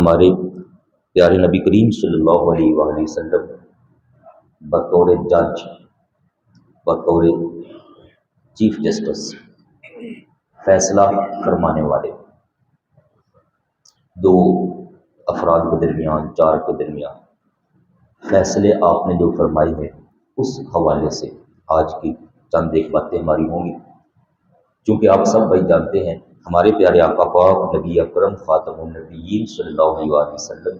ہمارے پیارے نبی کریم صلی اللہ علیہ وآلہ وسلم بطور جج، بطور چیف جسٹس، فیصلہ فرمانے والے، دو افراد کے درمیان، چار کے درمیان فیصلے آپ نے جو فرمائے ہیں، اس حوالے سے آج کی چند ایک باتیں ہماری ہوں گی۔ چونکہ آپ سب بھائی جانتے ہیں ہمارے پیارے آقا پاک نبی اکرم خاتم النبیین صلی اللہ علیہ وآلہ وسلم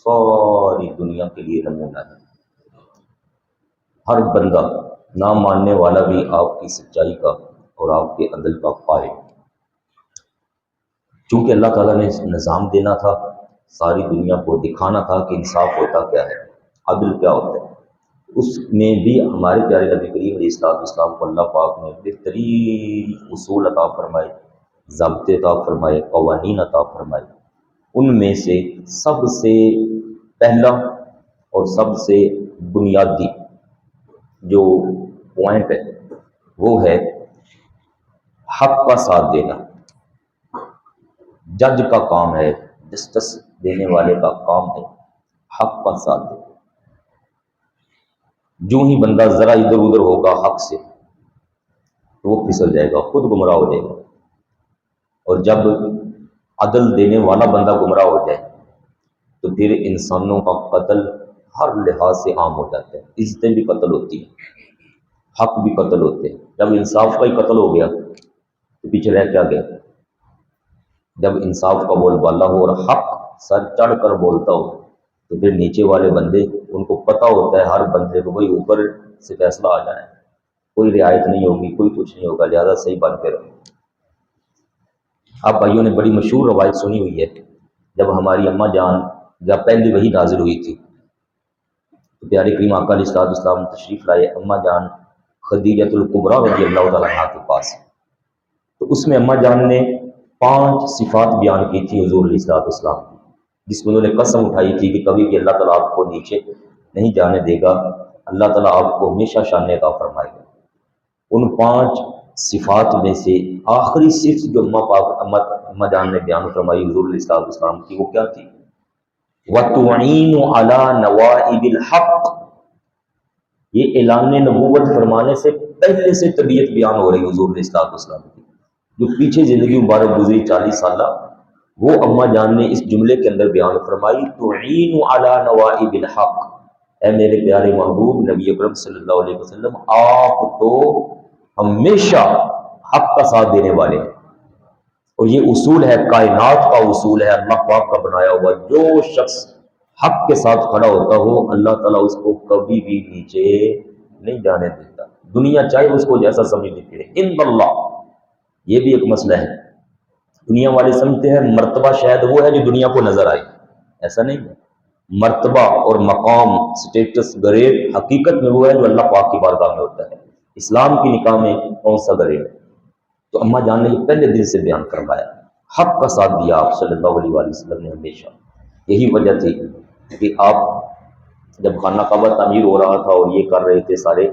ساری دنیا کے لیے نمونہ ہے۔ ہر بندہ نہ ماننے والا بھی آپ کی سچائی کا اور آپ کے عدل کا پائے۔ چونکہ اللہ تعالیٰ نے نظام دینا تھا، ساری دنیا کو دکھانا تھا کہ انصاف ہوتا کیا ہے، عدل کیا ہوتا ہے، اس میں بھی ہمارے پیارے نبی کریم علیہ السلام کو اللہ پاک نے بہترین اصول عطا فرمائے، ضابطے عطا فرمائے، قوانین عطا فرمائے۔ ان میں سے سب سے پہلا اور سب سے بنیادی جو پوائنٹ ہے وہ ہے حق کا ساتھ دینا۔ جج کا کام ہے، جسٹس دینے والے کا کام ہے حق کا ساتھ دینا۔ جو ہی بندہ ذرا ادھر ادھر ہوگا حق سے تو وہ پھسل جائے گا، خود گمراہ ہو جائے گا۔ اور جب عدل دینے والا بندہ گمراہ ہو جائے تو پھر انسانوں کا قتل ہر لحاظ سے عام ہو جاتا ہے، عزتیں بھی قتل ہوتی ہیں، حق بھی قتل ہوتے ہیں۔ جب انصاف کا ہی قتل ہو گیا تو پیچھے رہ کیا گیا؟ جب انصاف کا بول بالا ہو اور حق سر چڑھ کر بولتا ہو تو پھر نیچے والے بندے، ان کو پتہ ہوتا ہے ہر بندے کو بھئی اوپر سے فیصلہ آ جانا ہے، کوئی رعایت نہیں ہوگی، کوئی کچھ نہیں ہوگا، لہذا صحیح بن کے رہو۔ آپ بھائیوں نے بڑی مشہور روایت سنی ہوئی ہے، جب ہماری اماں جان جب پہلی وحی نازل ہوئی تھی تو پیارے کریم آقا علیہ السلام تشریف لائے اماں جان خدیجۃ الکبریٰ رضی اللہ تعالیٰ عنہا کے پاس۔ تو اس میں اماں جان نے 5 صفات بیان کی تھی حضور علیہ السلام کی، جس میں انہوں نے قسم اٹھائی تھی کہ کبھی بھی اللہ تعالیٰ آپ کو نیچے نہیں جانے دے گا، اللہ تعالیٰ آپ کو ہمیشہ شان عطا فرمائے گا۔ ان 5 صفات میں سے آخری صفت جو اماں جان نے بیان فرمائی حضور علیہ السلام کی، وہ کیا تھی؟ وَتُعِينُ عَلَى نَوَائِبِ الْحَقِّ۔ یہ اعلان نبوت فرمانے سے پہلے سے طبیعت بیان ہو رہی حضور علیہ السلام کی، جو پیچھے زندگی مبارک گزری 40 سالہ، وہ اماں جان نے اس جملے کے اندر بیان فرمائی تُعِينُ عَلَى نَوَائِبِ الْحَقِّ۔ اے میرے پیارے محبوب نبی اکرم صلی اللہ علیہ وسلم، آپ تو ہمیشہ حق کا ساتھ دینے والے ہیں، اور یہ اصول ہے، کائنات کا اصول ہے، اللہ پاک کا بنایا ہوا۔ جو شخص حق کے ساتھ کھڑا ہوتا ہو اللہ تعالیٰ اس کو کبھی بھی نیچے نہیں جانے دیتا، دنیا چاہے اس کو جیسا سمجھ دیتی ہے۔ ان اللہ، یہ بھی ایک مسئلہ ہے، دنیا والے سمجھتے ہیں مرتبہ شاید وہ ہے جو دنیا کو نظر آئے، ایسا نہیں ہے۔ مرتبہ اور مقام، سٹیٹس، گریڈ حقیقت میں وہ ہے جو اللہ پاک کی بارگاہ میں ہوتا ہے۔ اسلام کی نکاح میں کون سا گریڈ ہے؟ تو اماں جان نے یہ پہلے دن سے بیان کروایا، حق کا ساتھ دیا آپ صلی اللہ علیہ وآلہ وسلم نے ہمیشہ۔ یہی وجہ تھی کہ آپ جب خانہ کعبہ تعمیر ہو رہا تھا اور یہ کر رہے تھے سارے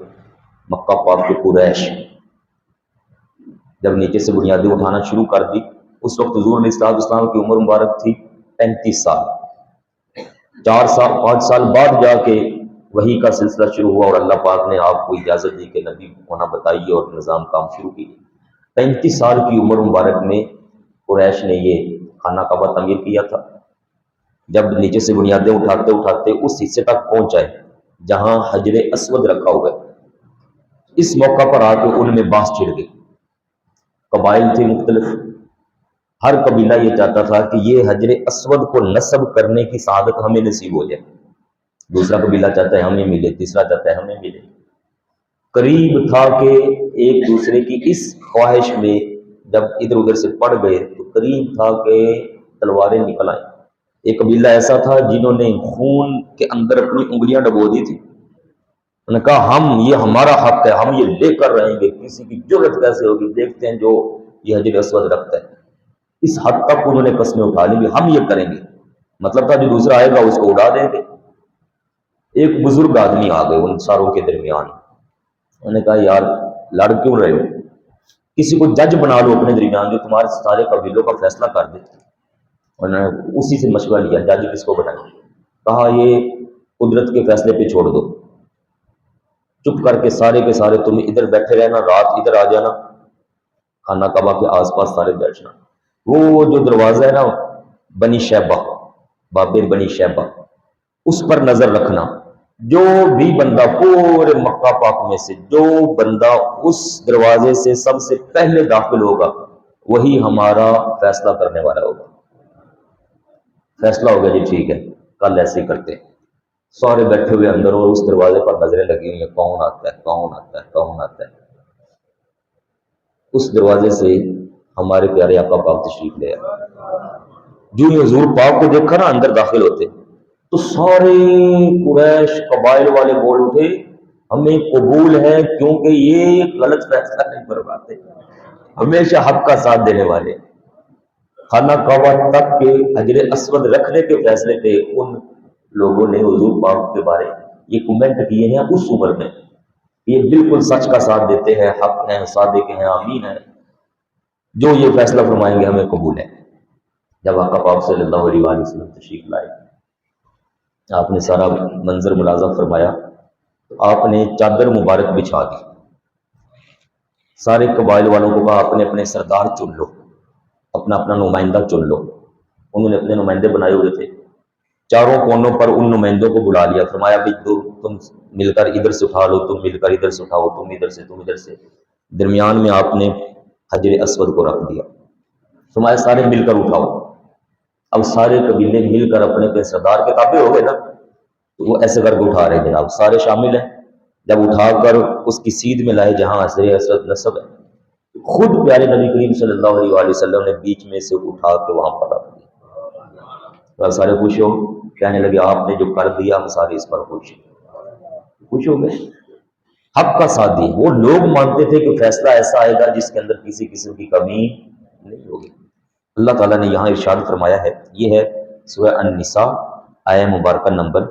مکہ پاک کے قریش، جب نیچے سے بنیادیں اٹھانا شروع کر دی، اس وقت حضور علیہ السلام کی عمر مبارک تھی 35 سال۔ 5 سال بعد جا کے وحی کا سلسلہ شروع ہوا اور اللہ پاک نے آپ کو اجازت دی کہ نبی ہونا بتائیے اور نظام کام شروع کیجیے۔ 35 سال کی عمر مبارک میں قریش نے یہ خانہ کعبہ تعمیر کیا تھا۔ جب نیچے سے بنیادیں اٹھاتے اٹھاتے اس حصے تک پہنچائے جہاں حجر اسود رکھا ہوا ہے، اس موقع پر آ کے ان میں بانس چھڑ گئی۔ قبائل تھے مختلف، ہر قبیلہ یہ چاہتا تھا کہ یہ حجر اسود کو نصب کرنے کی سعادت ہمیں نصیب ہو جائے، دوسرا قبیلہ چاہتا ہے ہمیں ملے، تیسرا چاہتا ہے ہمیں ملے۔ قریب تھا کہ ایک دوسرے کی اس خواہش میں جب ادھر ادھر سے پڑ گئے تو قریب تھا کہ تلواریں نکل آئیں۔ ایک قبیلہ ایسا تھا جنہوں نے خون کے اندر اپنی انگلیاں ڈبو دی تھی، انہوں نے کہا یہ ہمارا حق ہے، ہم یہ لے کر رہیں گے، کسی کی جرت کیسے ہوگی، دیکھتے ہیں جو یہ حجر اسود رکھتا ہے۔ اس حد تک انہوں نے قسمیں اٹھا لی کہ ہم یہ کریں گے، مطلب تھا جو دوسرا آئے گا اس کو اڑا دیں گے۔ ایک بزرگ آدمی آ گئے ان ساروں کے درمیان، انہوں نے کہا یار لڑ کیوں رہے ہو، کسی کو جج بنا لو اپنے درمیان جو تمہارے سارے قبیلوں کا فیصلہ کر دے۔ انہوں نے اسی سے مشورہ لیا جج کس کو بنائیں، کہا یہ قدرت کے فیصلے پہ چھوڑ دو، چپ کر کے سارے تم ادھر بیٹھے رہنا، رات ادھر آ جانا، خانہ کعبہ کے آس پاس سارے بیٹھنا، وہ جو دروازہ ہے نا بنی شیبہ، باب بنی شیبہ، اس پر نظر رکھنا، جو بھی بندہ پورے مکہ پاک میں سے جو بندہ اس دروازے سے سب سے پہلے داخل ہوگا وہی ہمارا فیصلہ کرنے والا ہوگا۔ فیصلہ ہو گیا جی ٹھیک ہے کل ایسے ہی کرتے ہیں، سارے بیٹھے ہوئے اندر اور اس دروازے پر نظریں لگی ہوئی ہیں، کون آتا ہے کون آتا ہے کون آتا ہے۔ اس دروازے سے ہمارے پیارے آقا پاک تشریف لے آئے، جو ہی حضور پاک کو دیکھا نا اندر داخل ہوتے تو سارے قریش قبائل والے بول اٹھے ہمیں قبول ہے، کیونکہ یہ غلط فیصلہ نہیں کرواتے، ہمیشہ حق کا ساتھ دینے والے۔ خانہ کعبہ تک کے حجر اسود رکھنے کے فیصلے پہ ان لوگوں نے حضور پاک کے بارے یہ کومنٹ کیے ہیں اس عمر میں، یہ بالکل سچ کا ساتھ دیتے ہیں، حق ہیں، صادق ہیں، امین ہیں، جو یہ فیصلہ فرمائیں گے ہمیں قبول ہے۔ جب آقا پاک صلی اللہ علیہ وآلہ وسلم تشریف لائے، آپ نے سارا منظر ملاحظہ فرمایا تو آپ نے چادر مبارک بچھا دی، سارے قبائل والوں کو کہا اپنے اپنے سردار چن لو، اپنا اپنا نمائندہ چن لو۔ انہوں نے اپنے نمائندے بنائے ہوئے تھے، چاروں کونوں پر ان نمائندوں کو بلا لیا، فرمایا بھی تم مل کر ادھر سے اٹھا لو، تم مل کر ادھر سے اٹھاؤ، تم ادھر سے، درمیان میں آپ نے حجر اسود کو رکھ دیا، فرمایا سارے مل کر اٹھاؤ۔ اب سارے قبیلے مل کر اپنے اپنے سردار کے تابع ہو گئے نا، تو وہ ایسے کر کے اٹھا رہے ہیں جناب، سارے شامل ہیں۔ جب اٹھا کر اس کی سیدھ میں لائے جہاں حجر اسود نصب ہے، خود پیارے نبی کریم صلی اللہ علیہ وآلہ وسلم نے بیچ میں سے اٹھا کے وہاں پر رکھ دیا۔ سارے خوش ہو، کہنے لگے آپ نے جو کر دیا ہم سارے اس پر خوش ہو گئے، حق کا ساتھ دی۔ وہ لوگ مانتے تھے کہ فیصلہ ایسا آئے گا جس کے اندر کسی قسم کی کمی نہیں ہوگی۔ اللہ تعالیٰ نے یہاں ارشاد فرمایا ہے، یہ ہے سورہ النساء آیہ مبارکہ نمبر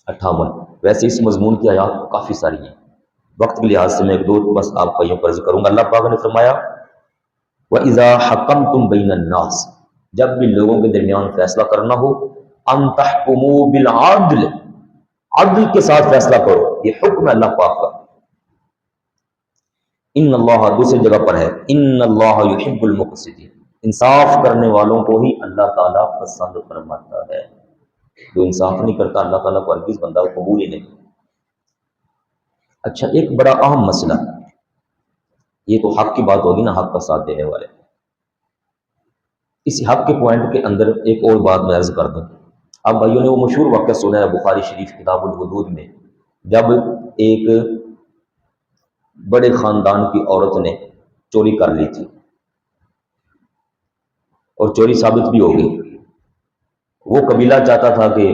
58۔ ویسے اس مضمون کی آیات کافی ساری ہیں، وقت کے لحاظ سے میں ایک دو بس آپ بھائیوں پر ذکر کروں گا۔ اللہ پاک نے فرمایا وَإِذَا حَكَمْتُمْ بَيْنَ النَّاسِ، جب بھی لوگوں کے درمیان فیصلہ کرنا ہو، أَن تَحْكُمُوا بِالْعَدْلِ، عدل کے ساتھ فیصلہ کرو، یہ حکم ہے اللہ پاک کا۔ ان اللہ، دوسری جگہ پر ہے ان اللہ یحب المقسطین، انصاف کرنے والوں کو ہی اللہ تعالیٰ پسند فرماتا ہے، جو انصاف نہیں کرتا اللہ تعالیٰ کو ہرگز بندہ قبول ہی نہیں۔ اچھا، ایک بڑا اہم مسئلہ، یہ تو حق کی بات ہوگی نا، حق کا ساتھ دینے والے، اس حق کے پوائنٹ کے اندر ایک اور بات میں عرض کر دوں۔ آپ بھائیوں نے وہ مشہور واقعہ سنا ہے بخاری شریف کتاب الحدود میں، جب ایک بڑے خاندان کی عورت نے چوری کر لی تھی اور چوری ثابت بھی ہو گئی، وہ قبیلہ چاہتا تھا کہ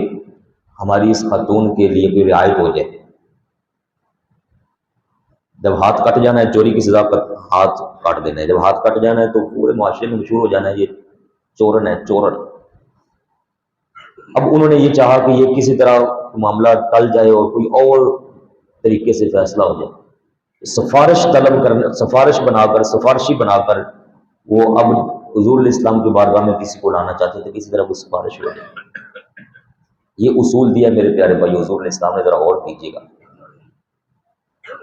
ہماری اس خاتون کے لیے کوئی رعایت ہو جائے، جب ہاتھ کٹ جانا ہے چوری کی سزا پر ہاتھ کاٹ دینا ہے، جب ہاتھ کٹ جانا ہے تو پورے معاشرے میں مشہور ہو جانا ہے یہ چورن ہے، چورن۔ اب انہوں نے یہ چاہا کہ یہ کسی طرح معاملہ ٹل جائے اور کوئی اور طریقے سے فیصلہ ہو جائے، سفارش طلب کرنے، سفارشی بنا کر وہ اب حضور علیہ السلام کے بارگاہ میں کسی کو لانا چاہتے تھے، کسی طرح وہ سفارش ہو جائے۔ یہ اصول دیا میرے پیارے بھائی حضور علیہ السلام نے، ذرا غور کیجیے گا۔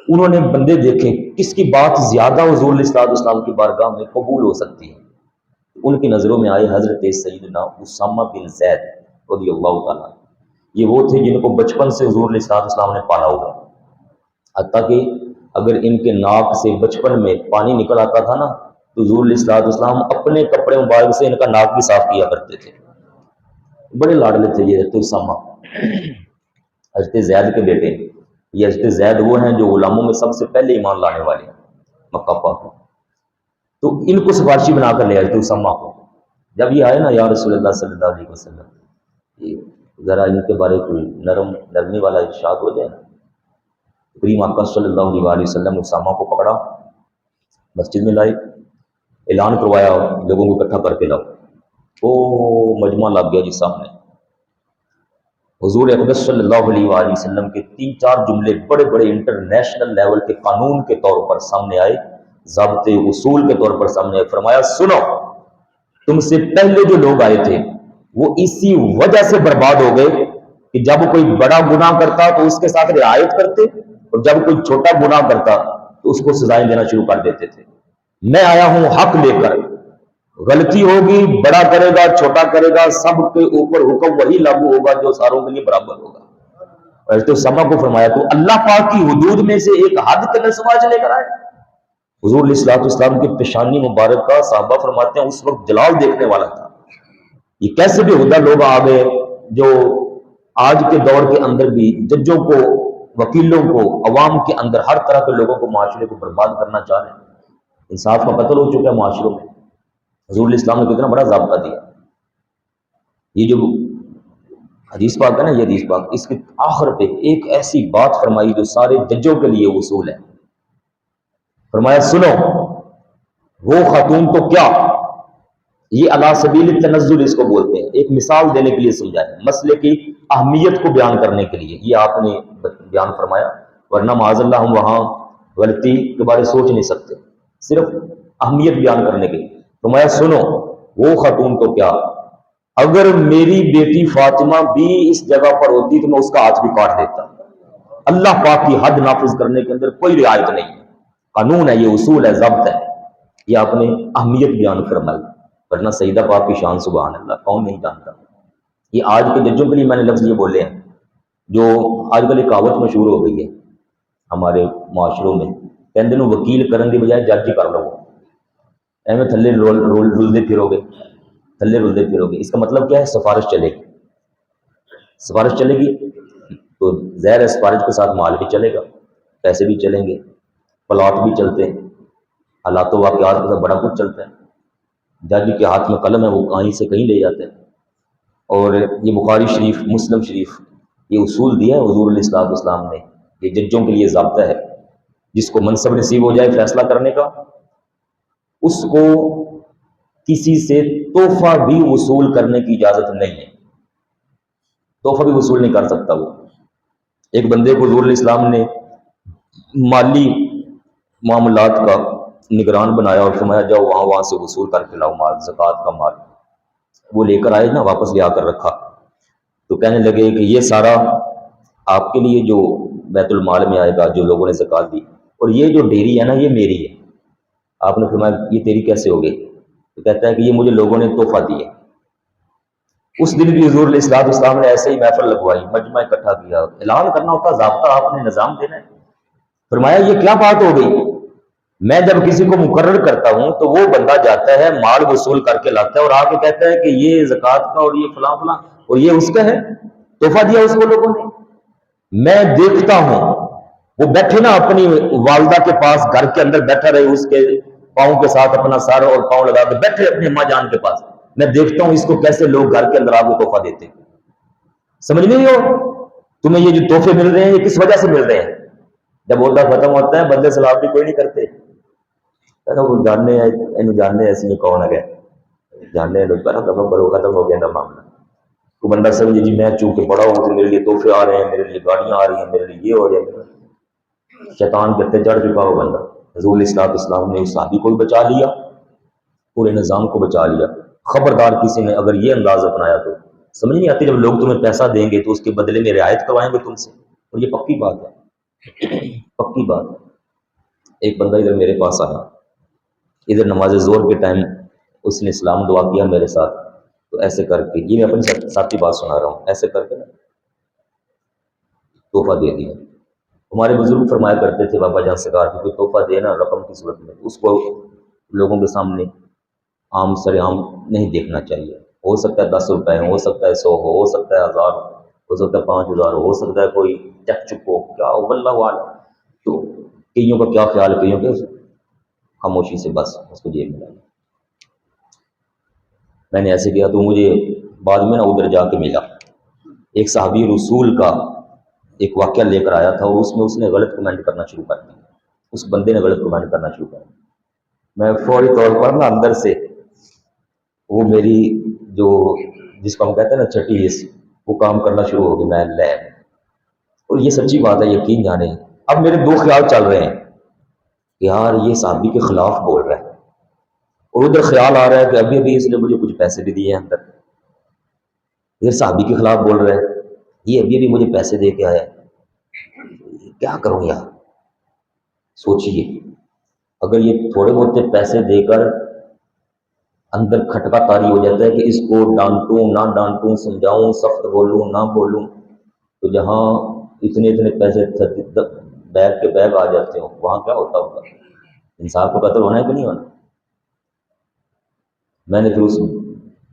انہوں نے بندے دیکھے کس کی بات زیادہ حضور علیہ السلام کی بارگاہ میں قبول ہو سکتی ہے، ان کی نظروں میں آئے حضرت سیدنا اسامہ بن زید رضی اللہ تعالیٰ۔ یہ وہ تھے جن کو بچپن سے حضور علیہ السلام نے پالا ہوا، حتیٰ کہ اگر ان کے ناک سے بچپن میں پانی نکل آتا تھا نا تو حضور علیہ السلام اپنے کپڑے مبارک سے ان کا ناک بھی صاف کیا کرتے تھے، بڑے لاڈلے تھے یہ حضرت اسامہ، حضرت زید کے بیٹے۔ یہ حضرت زید وہ ہیں جو غلاموں میں سب سے پہلے ایمان لانے والے ہیں مکہ پاک میں، تو ان کو سفارشی بنا کر لے حضرت اسامہ کو۔ جب یہ آئے نا یا رسول اللہ صلی اللہ علیہ وسلم، ذرا ان کے بارے کوئی نرمی والا ارشاد ہو جائے نا، کریم آقا صلی اللہ علیہ وآلہ وسلم اسامہ کو پکڑا، مسجد میں لائے، اعلان کروایا لوگوں کو اکٹھا کر کے لاؤ، او مجمع لگ گیا جی سامنے۔ حضور اقدس صلی اللہ علیہ وآلہ وسلم کے 3-4 جملے بڑے بڑے انٹرنیشنل لیول کے قانون کے طور پر سامنے آئے، ضابطے اصول کے طور پر سامنے آئے۔ فرمایا سنو، تم سے پہلے جو لوگ آئے تھے وہ اسی وجہ سے برباد ہو گئے کہ جب کوئی بڑا گناہ کرتا تو اس کے ساتھ رعایت کرتے، اور جب کوئی چھوٹا گناہ کرتا تو اس کو سزائیں دینا شروع کر دیتے تھے۔ میں آیا ہوں حق لے کر، غلطی ہوگی بڑا کرے گا چھوٹا کرے گا، سب کے اوپر حکم وہی لاگو ہوگا جو ساروں کے لیے برابر ہوگا۔ اور تو سما کو فرمایا تو اللہ پاک کی حدود میں سے ایک حد کے اندر سماج لے کر آئے۔ حضور علیہ الصلوۃ والسلام کی پیشانی مبارک کا صحابہ فرماتے ہیں اس وقت جلال دیکھنے والا تھا۔ یہ کیسے بے ہدہ لوگ آ گئے جو آج کے دور کے اندر بھی ججوں کو، وکیلوں کو، عوام کے اندر ہر طرح کے لوگوں کو، معاشرے کو برباد کرنا چاہ رہے ہیں۔ انصاف کا قتل ہو چکا ہے معاشروں میں۔ حضور علیہ السلام نے کتنا بڑا ضابطہ دیا۔ یہ جو حدیث پاک ہے نا، یہ حدیث پاک اس کے آخر پہ ایک ایسی بات فرمائی جو سارے ججوں کے لیے اصول ہے۔ فرمایا سنو، وہ خاتون تو کیا، یہ علی سبیل التنزل اس کو بولتے ہیں، ایک مثال دینے کے لیے سمجھایا، مسئلے کی اہمیت کو بیان کرنے کے لیے یہ آپ نے بیان فرمایا، ورنہ معاذ اللہ ہم وہاں غلطی کے بارے سوچ نہیں سکتے، صرف اہمیت بیان کرنے کے لیے۔ فرمایا سنو، وہ خاتون تو کیا، اگر میری بیٹی فاطمہ بھی اس جگہ پر ہوتی تو میں اس کا ہاتھ بھی کاٹ دیتا۔ اللہ پاک کی حد نافذ کرنے کے اندر کوئی رعایت نہیں ہے، قانون ہے، یہ اصول ہے، ضبط ہے، یہ آپ نے اہمیت بیان فرمائی۔ ورنہ سیدہ پاک کی شان سبحان اللہ کون نہیں جانتا۔ یہ آج کے ججوں کے لیے میں نے لفظ یہ بولے ہیں، جو آج کل ایک کہاوت مشہور ہو گئی ہے ہمارے معاشروں میں، کہتے ہیں وکیل کرنے کی بجائے جج ہی کر لو، ایویں تھلے رلدے پھرو گے، تھلے رلدے پھرو گے۔ اس کا مطلب کیا ہے؟ سفارش چلے گی، سفارش چلے گی تو ظاہر ہے سفارش کے ساتھ مال بھی چلے گا، پیسے بھی چلیں گے، پلاٹ بھی چلتے ہیں، حالات و واقعات کا بڑا کچھ چلتا ہے۔ جج کے ہاتھ میں قلم ہے، وہ کہیں سے کہیں لے جاتے ہیں۔ اور یہ بخاری شریف، مسلم شریف، یہ اصول دیا ہے حضور علیہ الصلوۃ والسلام نے، یہ ججوں کے لیے ضابطہ ہے۔ جس کو منصب نصیب ہو جائے فیصلہ کرنے کا، اس کو کسی سے تحفہ بھی وصول کرنے کی اجازت نہیں ہے، تحفہ بھی وصول نہیں کر سکتا وہ۔ ایک بندے کو حضور علیہ السلام نے مالی معاملات کا نگران بنایا اور فرمایا جاؤ وہاں سے وصول کر کے لاؤ مال، زکوٰۃ کا مال۔ وہ لے کر آئے نا، واپس لے آ کر رکھا تو کہنے لگے کہ یہ سارا آپ کے لیے جو بیت المال میں آئے گا، جو لوگوں نے زکوٰۃ دی، اور یہ جو ڈیری ہے نا یہ میری ہے۔ آپ نے فرمایا یہ تیری کیسے ہو گئی؟ تو کہتا ہے کہ یہ مجھے لوگوں نے تحفہ دی ہے۔ اس دن بھی حضور علیہ الصلوۃ والسلام نے ایسے ہی محفل لگوائی، مجمع اکٹھا کیا، اعلان کرنا ہوتا، ضابطہ آپ نے نظام دینا ہے۔ فرمایا یہ کیا بات ہو گئی؟ میں جب کسی کو مقرر کرتا ہوں تو وہ بندہ جاتا ہے مال وصول کر کے لاتا ہے اور آ کے کہتا ہے کہ یہ زکوٰۃ کا اور یہ فلاں فلاں اور یہ اس کا ہے، تحفہ دیا اس کو لوگوں نے۔ میں دیکھتا ہوں وہ بیٹھے نا اپنی والدہ کے پاس، گھر کے اندر بیٹھا رہے، اس کے پاؤں کے ساتھ اپنا سر اور پاؤں لگا کے بیٹھے اپنی اماں جان کے پاس، میں دیکھتا ہوں اس کو کیسے لوگ گھر کے اندر آ کے تحفہ دیتے۔ سمجھ نہیں ہو تمہیں یہ جو تحفے مل رہے ہیں یہ کس وجہ سے مل رہے ہیں؟ جب عہدہ ختم ہوتا ہے بندے سلام بھی کوئی نہیں کرتے، وہ جاننے ایسی یہ کون ہے، جاننے لوگ ختم ہو گیا نا معاملہ۔ تو بندہ سمجھے جی میں چونکہ بڑا ہوں تو میرے لیے تحفے آ رہے ہیں، میرے لیے گاڑیاں آ رہی ہیں، میرے لیے یہ ہو رہا ہے۔ شیطان گتے چڑھ چکا ہو بندہ۔ حضور علیہ الصلوۃ والسلام نے اس صحابی کو بھی بچا لیا، پورے نظام کو بچا لیا۔ خبردار کسی نے اگر یہ انداز اپنایا تو سمجھ نہیں آتی، جب لوگ تمہیں پیسہ دیں گے تو اس کے بدلے میں رعایت کروائیں گے تم سے، اور یہ پکی بات ہے، پکی بات ہے۔ ایک بندہ ادھر میرے پاس آیا، ادھر نماز ظہر کے ٹائم اس نے اسلام دعا کیا میرے ساتھ، تو ایسے کر کے، یہ میں اپنی ساتھی بات سنا رہا ہوں، ایسے کر کے تحفہ دے دیا۔ ہمارے بزرگ فرمایا کرتے تھے بابا جان سرکار کو، کوئی تحفہ دینا رقم کی صورت میں اس کو لوگوں کے سامنے عام سر عام نہیں دیکھنا چاہیے۔ ہو سکتا ہے 10 روپے ہو سکتا ہے 100 ہو سکتا ہے 1000 ہو سکتا ہے 5000 ہو سکتا ہے کوئی چک چک ہو، کیا ہو واللہ اعلم۔ تو کئیوں کا کیا خیال ہے، کئیوں کے خاموشی سے بس اس کو جیب میں ڈالا۔ میں نے ایسے کیا تو مجھے بعد میں نا ادھر جا کے ملا ایک صحابی رسول کا ایک واقعہ لے کر آیا تھا، اور اس نے غلط کمنٹ کرنا شروع کر دیا، اس بندے نے غلط کمنٹ کرنا شروع کر دیا۔ میں فوری طور پر نا اندر سے وہ میری جو جس کو ہم کہتے ہیں نا چھٹی حص، وہ کام کرنا شروع ہو گئی۔ میں لے، اور یہ سچی بات ہے، یقین جانے اب میرے دو خیال چل رہے ہیں کہ یار یہ صحابی کے خلاف بول رہا ہے، اور ادھر خیال آ رہا ہے کہ ابھی ابھی اس نے مجھے کچھ پیسے بھی دیے ہیں اندر، ادھر صحابی کے خلاف بول رہے ہیں، یہ ابھی مجھے پیسے دے کے آیا ہے، کیا کروں یار؟ سوچیے اگر یہ تھوڑے بہت پیسے دے کر اندر کھٹکا طاری ہو جاتا ہے کہ اس کو ڈانٹوں نہ ڈانٹوں، سمجھاؤں سخت بولوں نہ بولوں، تو جہاں اتنے اتنے پیسے بیگ کے بیگ آ جاتے ہوں وہاں کیا ہوتا ہوگا؟ انصاف کو قتل ہونا ہے کہ نہیں ہونا؟ میں نے پھر اس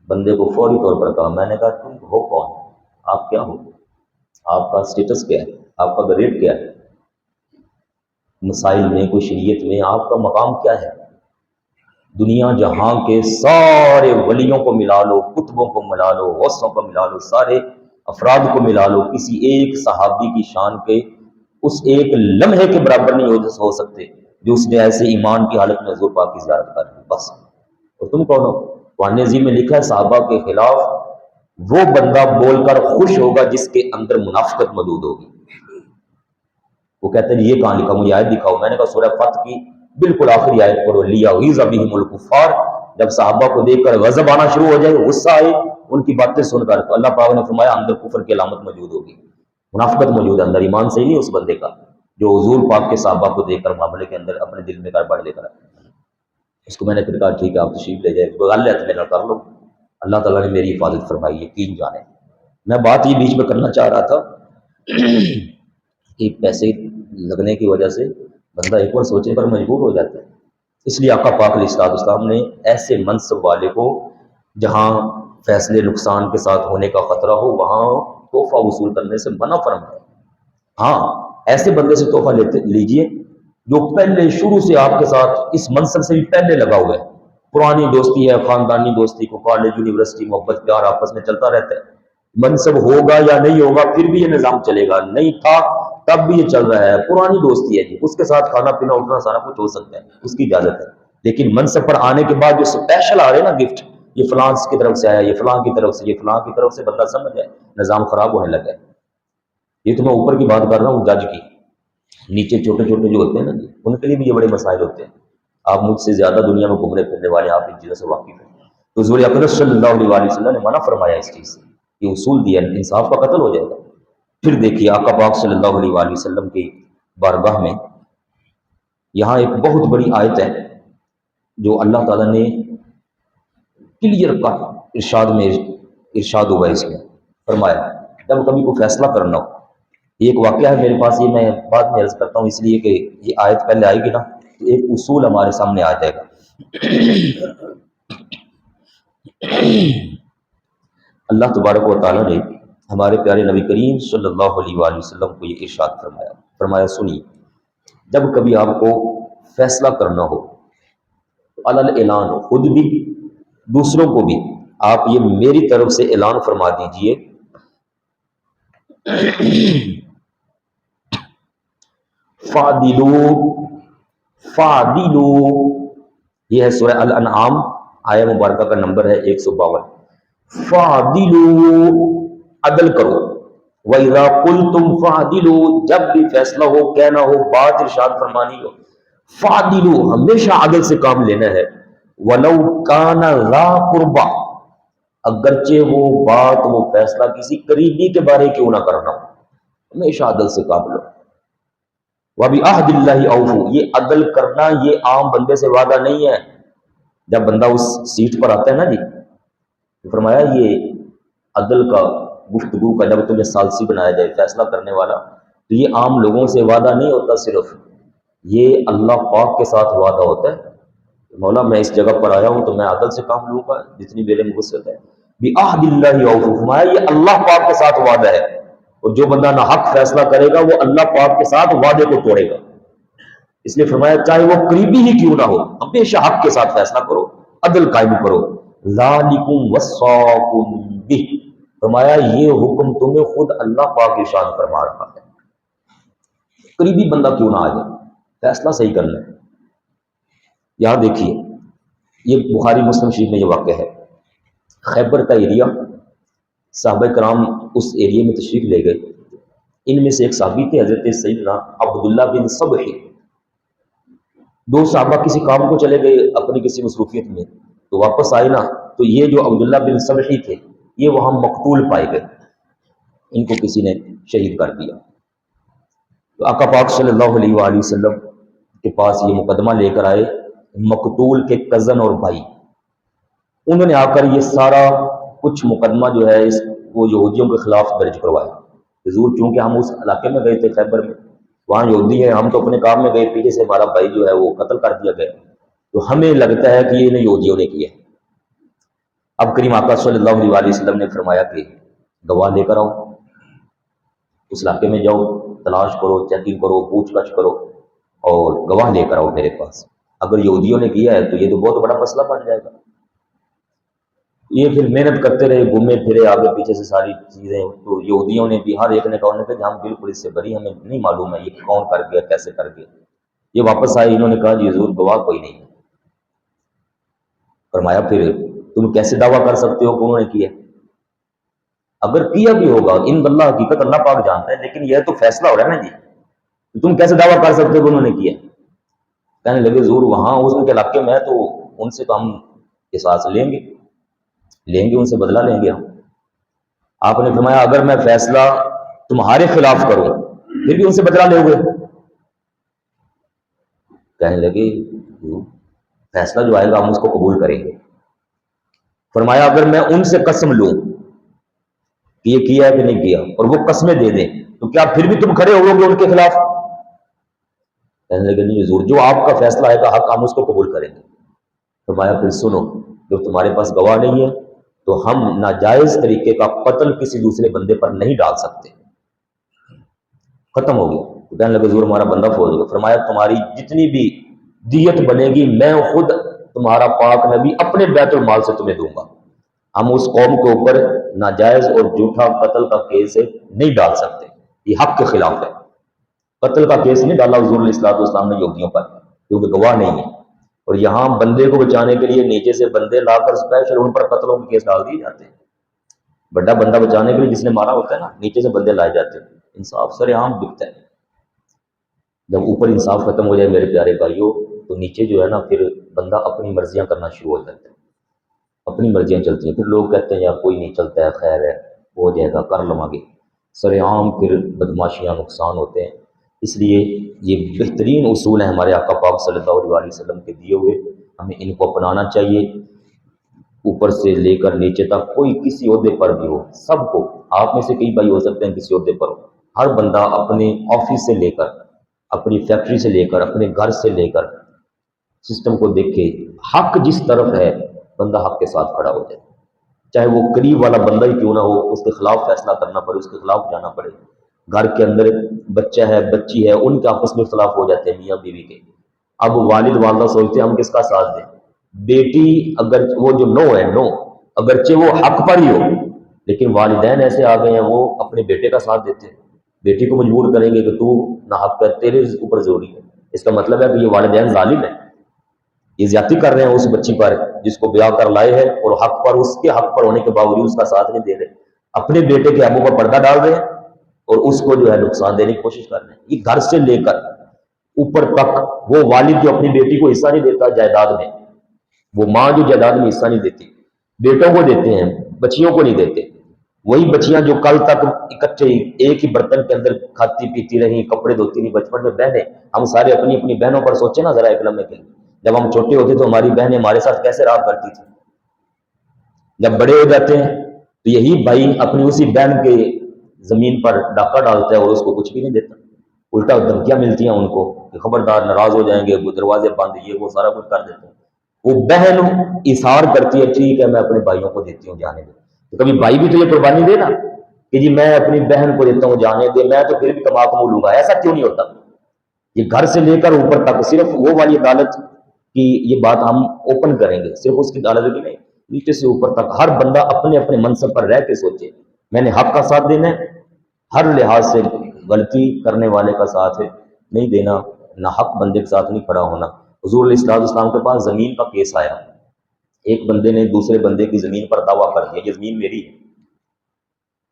بندے کو فوری طور پر کہا، میں نے کہا تم ہو کون؟ آپ کیا ہو؟ آپ کا اسٹیٹس کیا ہے؟ آپ کا گریڈ کیا ہے مسائل میں؟ کوئی شریعت میں آپ کا مقام کیا ہے؟ دنیا جہاں کے سارے ولیوں کو ملا لو، کتبوں کو ملا لو، غوثوں کو ملا لو، سارے افراد کو ملا لو، کسی ایک صحابی کی شان کے اس ایک لمحے کے برابر نہیں ہو سکتے جو اس نے ایسے ایمان کی حالت میں حضور پاک کی زیارت کر لی بس۔ اور تم کون ہو؟ قرآن عظیم میں لکھا ہے صحابہ کے خلاف وہ بندہ بول کر خوش ہوگا جس کے اندر منافقت موجود ہوگی۔ وہ کہتے ہیں یہ کہاں لکھا؟ مجھے آیت دکھاؤ۔ میں نے کہا سورہ فتح کی بالکل آخری آیت پڑھو، لیغیظ بہم الکفار۔ جب صحابہ کو دیکھ کر غضب آنا شروع ہو جائے، غصہ آئے ان کی باتیں سن کر، تو اللہ پاک نے فرمایا اندر کفر کی علامت موجود ہوگی، منافقت موجود ہے اندر، ایمان صحیح نہیں اس بندے کا جو حضور پاک کے صحابہ کو دیکھ کر معاملے کے اندر اپنے دل میں گڑبڑ لے کر آئے۔ اس کو میں نے پھر کہا ٹھیک ہے آپ تشریف لے جائے، غلط میرا کر لو، اللہ تعالیٰ نے میری حفاظت فرمائی، یقین جانے۔ میں بات یہ بیچ میں کرنا چاہ رہا تھا کہ پیسے لگنے کی وجہ سے بندہ ایک بار سوچنے پر مجبور ہو جاتا ہے۔ اس لیے آقا پاک علیہ الصلوۃ والسلام نے ایسے منصب والے کو جہاں فیصلے نقصان کے ساتھ ہونے کا خطرہ ہو وہاں تحفہ وصول کرنے سے منع فرمایا۔ ہاں ایسے بندے سے تحفہ لیجئے جو پہلے شروع سے آپ کے ساتھ اس منصب سے بھی پہلے لگا ہوا ہے، پرانی دوستی ہے، خاندانی دوستی کو، کالج یونیورسٹی محبت پیار آپس میں چلتا رہتا ہے، منصب ہوگا یا نہیں ہوگا پھر بھی یہ نظام چلے گا، نہیں تھا تب بھی یہ چل رہا ہے، پرانی دوستی ہے جی، اس کے ساتھ کھانا پینا اٹھنا سارا کچھ ہو سکتا ہے، اس کی اجازت ہے۔ لیکن منصب پر آنے کے بعد جو اسپیشل آ رہے ہیں نا گفٹ، یہ فلاں کی طرف سے آیا، یہ فلاں کی طرف سے، یہ فلاں کی طرف سے، بندہ سمجھ جائے نظام خراب ہونے لگا ہے۔ یہ تو میں اوپر کی بات کر رہا ہوں جج کی، نیچے چھوٹے چھوٹے جو ہوتے ہیں نا جی ان کے لیے بھی یہ بڑے مسائل ہوتے ہیں۔ آپ مجھ سے زیادہ دنیا میں گھومنے پھرنے والے، آپ ان چیزوں سے واقف ہیں۔ تو حضور اکرم صلی اللہ علیہ وسلم نے منع فرمایا اس چیز سے، یہ اصول دیا، انصاف کا قتل ہو جائے گا۔ پھر دیکھیے آقا پاک صلی اللہ علیہ وسلم کی بارگاہ میں یہاں ایک بہت بڑی آیت ہے جو اللہ تعالیٰ نے کلیئر کا ارشاد ہوا اس میں فرمایا جب کبھی کوئی فیصلہ کرنا ہو۔ ایک واقعہ ہے میرے پاس، یہ میں بعد میں عرض کرتا ہوں اس لیے کہ یہ آیت پہلے آئے گی نا تو ایک اصول ہمارے سامنے آ جائے گا۔ اللہ تبارک و تعالیٰ نے ہمارے پیارے نبی کریم صلی اللہ علیہ وآلہ وسلم کو یہ ارشاد فرمایا سنیے، جب کبھی آپ کو فیصلہ کرنا ہو تو علی الاعلان ہو، خود بھی دوسروں کو بھی آپ یہ میری طرف سے اعلان فرما دیجئے، فَعْدِلُوا فَعْدِلُوا، یہ ہے سورہ الانعام، آیہ مبارکہ کا نمبر ہے 152۔ فَعْدِلُوا، عدل کرو، وَإِذَا قُلْتُمْ فَعْدِلُوا، جب بھی فیصلہ ہو، کہنا ہو، بات ارشاد فرمانی ہو، فَعْدِلُوا، ہمیشہ عدل سے کام لینا ہے، وَلَوْ كَانَ ذَا قُرْبَى، اگرچہ وہ بات وہ فیصلہ کسی قریبی کے بارے کیوں نہ کرنا ہو، ہمیشہ عدل سے کام لو۔ وَبِعَهْدِ اللَّهِ أَوْفُوا، یہ عدل کرنا یہ عام بندے سے وعدہ نہیں ہے۔ جب بندہ اس سیٹ پر آتا ہے نا جی، تو فرمایا یہ عدل کا، گفتگو کا، جب تمہیں ثالثی بنایا جائے فیصلہ کرنے والا، تو یہ عام لوگوں سے وعدہ نہیں ہوتا، صرف یہ اللہ پاک کے ساتھ وعدہ ہوتا ہے۔ مولا میں اس جگہ پر آیا ہوں تو میں عدل سے کام لوں گا جتنی میرے میں وسعت ہے۔ بِعَهْدِ اللَّهِ أَوْفُوا، فرمایا یہ اللہ پاک کے ساتھ وعدہ ہے، اور جو بندہ نہ حق فیصلہ کرے گا وہ اللہ پاک کے ساتھ وعدے کو توڑے گا۔ اس لیے فرمایا چاہے وہ قریبی ہی کیوں نہ ہو، ہمیشہ حق کے ساتھ فیصلہ کرو، عدل قائم کرو۔ ذَلِكُمْ وَصَّاكُمْ بِهِ، فرمایا یہ حکم تمہیں خود اللہ پاک ارشاد فرما رہا ہے، قریبی بندہ کیوں نہ آ جائے، فیصلہ صحیح کرنا ہے۔ یہاں دیکھیے یہ بخاری مسلم شریف میں یہ واقعہ ہے، خیبر کا ایریا، صحابہ کرام اس ایریے میں تشریف لے گئے، ان میں سے ایک صحابی تھے حضرت سیدنا عبداللہ بن صبحی، دو صحابہ کسی کام کو چلے گئے اپنی کسی مصروفیت میں، تو واپس آئے نا، تو یہ جو عبداللہ بن صبحی تھے یہ وہاں مقتول پائے گئے، ان کو کسی نے شہید کر دیا۔ تو آقا پاک صلی اللہ علیہ وآلہ وسلم کے پاس یہ مقدمہ لے کر آئے مقتول کے کزن اور بھائی، انہوں نے آ کر یہ سارا کچھ مقدمہ جو ہے وہ یہودیوں کے خلاف درج کروایا۔ حضور چونکہ ہم اس علاقے میں گئے تھے خیبر میں، وہاں یہودی ہیں، ہم تو اپنے کام میں گئے، پیچھے سے ہمارا بھائی جو ہے وہ قتل کر دیا گیا، تو ہمیں لگتا ہے کہ یہ انہیں یہودیوں نے کیا ہے۔ اب کریم آقا صلی اللہ علیہ وآلہ وسلم نے فرمایا کہ گواہ لے کر آؤ، اس علاقے میں جاؤ، تلاش کرو، چیکنگ کرو، پوچھ گچھ کرو اور گواہ لے کر آؤ میرے پاس۔ اگر یہودیوں نے کیا ہے تو یہ تو بہت بڑا مسئلہ بن جائے گا۔ یہ پھر محنت کرتے رہے، گھومے پھرے آگے پیچھے سے ساری چیزیں، تو یہودیوں نے بھی ہر ایک نے کہا کہ ہم بالکل اس سے بری، ہمیں نہیں معلوم ہے یہ کون کر گیا، کیسے کر گیا۔ یہ واپس آئے، انہوں نے کہا جی حضور گواہ کوئی نہیں ہے۔ فرمایا پھر تم کیسے دعویٰ کر سکتے ہو کہ انہوں نے کیا؟ اگر کیا بھی ہوگا ان اللہ حقیقت اللہ پاک جانتا ہے، لیکن یہ تو فیصلہ ہو رہا ہے نا جی، تم کیسے دعویٰ کر سکتے ہو کہ انہوں نے کیا؟ کہنے لگے حضور وہاں اس کے علاقے میں تو ان سے تو ہم قصاص لیں گے، ان سے بدلہ لیں گے ہم۔ آپ نے فرمایا اگر میں فیصلہ تمہارے خلاف کروں پھر بھی ان سے بدلہ لے ہوئے؟ کہنے لگے فیصلہ جو آئے گا ہم اس کو قبول کریں گے۔ فرمایا اگر میں ان سے قسم لوں کہ یہ کیا ہے کہ نہیں کیا اور وہ قسمیں دے دیں تو کیا پھر بھی تم کھڑے ہو گے ان کے خلاف؟ کہنے لگے نہیں حضور، جو آپ کا فیصلہ آئے گا حق ہم اس کو قبول کریں گے۔ فرمایا پھر سنو، جب تمہارے پاس گواہ نہیں ہے تو ہم ناجائز طریقے کا قتل کسی دوسرے بندے پر نہیں ڈال سکتے۔ ختم ہو گیا۔ تو کہنے لگے حضور ہمارا بندہ فوت ہو گیا۔ فرمایا تمہاری جتنی بھی دیت بنے گی میں خود تمہارا پاک نبی اپنے بیت المال سے تمہیں دوں گا۔ ہم اس قوم کے اوپر ناجائز اور جھوٹا قتل کا کیس نہیں ڈال سکتے، یہ حق کے خلاف ہے۔ قتل کا کیس نہیں ڈالا حضور علیہ الصلوۃ والسلام نے یہودیوں پر، کیونکہ گواہ نہیں ہے، اور یہاں بندے کو بچانے کے لیے نیچے سے بندے لا کر اسپیشل ان پر قتلوں کے کیس ڈال دیے جاتے ہیں۔ بڑا بندہ بچانے کے لیے جس نے مارا ہوتا ہے نا، نیچے سے بندے لائے جاتے ہیں، انصاف سر عام بکتا ہے۔ جب اوپر انصاف ختم ہو جائے میرے پیارے بھائیوں تو نیچے جو ہے نا پھر بندہ اپنی مرضیاں کرنا شروع ہو جاتا ہے، اپنی مرضیاں چلتی ہیں، پھر لوگ کہتے ہیں یار کوئی نہیں چلتا ہے، خیر ہے ہو جائے گا کر لوں گے، سر عام پھر بدماشیاں نقصان ہوتے ہیں۔ اس لیے یہ بہترین اصول ہیں ہمارے آقا پاک صلی اللہ علیہ وسلم کے دیے ہوئے، ہمیں ان کو اپنانا چاہیے۔ اوپر سے لے کر نیچے تک کوئی کسی عہدے پر بھی ہو، سب کو، آپ میں سے کئی بھائی ہو سکتے ہیں کسی عہدے پر ہو، ہر بندہ اپنے آفس سے لے کر، اپنی فیکٹری سے لے کر، اپنے گھر سے لے کر سسٹم کو دیکھے، حق جس طرف ہے بندہ حق کے ساتھ کھڑا ہو جائے، چاہے وہ قریب والا بندہ ہی کیوں نہ ہو، اس کے خلاف فیصلہ کرنا پڑے، اس کے خلاف جانا پڑے۔ گھر کے اندر بچہ ہے، بچی ہے، ان کے آپس میں اختلاف ہو جاتے ہیں میاں بیوی کے، اب والد والدہ سوچتے ہیں ہم کس کا ساتھ دیں۔ بیٹی اگر وہ جو نو ہے، نو اگرچہ وہ حق پر ہی ہو، لیکن والدین ایسے آ گئے ہیں وہ اپنے بیٹے کا ساتھ دیتے ہیں، بیٹی کو مجبور کریں گے کہ تو نہ حق کر، تیرے اوپر ضروری ہے۔ اس کا مطلب ہے کہ یہ والدین ظالم ہیں، یہ زیادتی کر رہے ہیں اس بچی پر جس کو بیاہ کر لائے ہیں، اور حق پر، اس کے حق پر ہونے کے باوجود اس کا ساتھ نہیں دے رہے، اپنے بیٹے کے ابو پر پردہ ڈال رہے ہیں اور اس کو جو ہے نقصان دینے کی کوشش کر رہے ہیں۔ یہ گھر سے لے کر اوپر تک، وہ والد جو اپنی بیٹی کو حصہ نہیں دیتا جائیداد میں، وہ ماں جو جائیداد میں حصہ نہیں دیتی، بیٹوں کو دیتے ہیں، بچیوں کو نہیں دیتے۔ وہی بچیاں جو کل تک اکٹھے ایک ہی برتن کے اندر کھاتی پیتی رہی، کپڑے دھوتی رہی، بچپن میں بہنیں، ہم سارے اپنی اپنی بہنوں پر سوچیں نا ذرا ایک لمحے کے لیے، جب ہم چھوٹے ہوتے تو ہماری بہنیں ہمارے ساتھ کیسے رہا کرتی تھی، جب بڑے ہو جاتے ہیں تو یہی بھائی اپنی اسی بہن کے زمین پر ڈاکہ ڈالتا ہے اور اس کو کچھ بھی نہیں دیتا، الٹا دھمکیاں ملتی ہیں ان کو کہ خبردار ناراض ہو جائیں گے، وہ دروازے بند، یہ وہ سارا کچھ کر دیتے ہیں۔ وہ بہن اظہار کرتی ہے ٹھیک ہے میں اپنے بھائیوں کو دیتی ہوں جانے دے، تو کبھی بھائی بھی تو یہ قربانی دے نا کہ جی میں اپنی بہن کو دیتا ہوں جانے دے، میں تو پھر بھی کما کے لوں گا، ایسا کیوں نہیں ہوتا؟ یہ گھر سے لے کر اوپر تک صرف وہ والی عدالت کی یہ بات ہم اوپن کریں گے، صرف اس کی عدالت کی نہیں، نیچے سے اوپر تک ہر بندہ اپنے اپنے منصب پر رہ کے سوچے میں نے حق کا ساتھ دینا ہے، ہر لحاظ سے غلطی کرنے والے کا ساتھ نہیں دینا، نہ حق بندے کے ساتھ نہیں کھڑا ہونا۔ حضور علیہ السلام کے پاس زمین کا کیس آیا، ایک بندے نے دوسرے بندے کی زمین پر دعویٰ کر دیا یہ زمین میری ہے،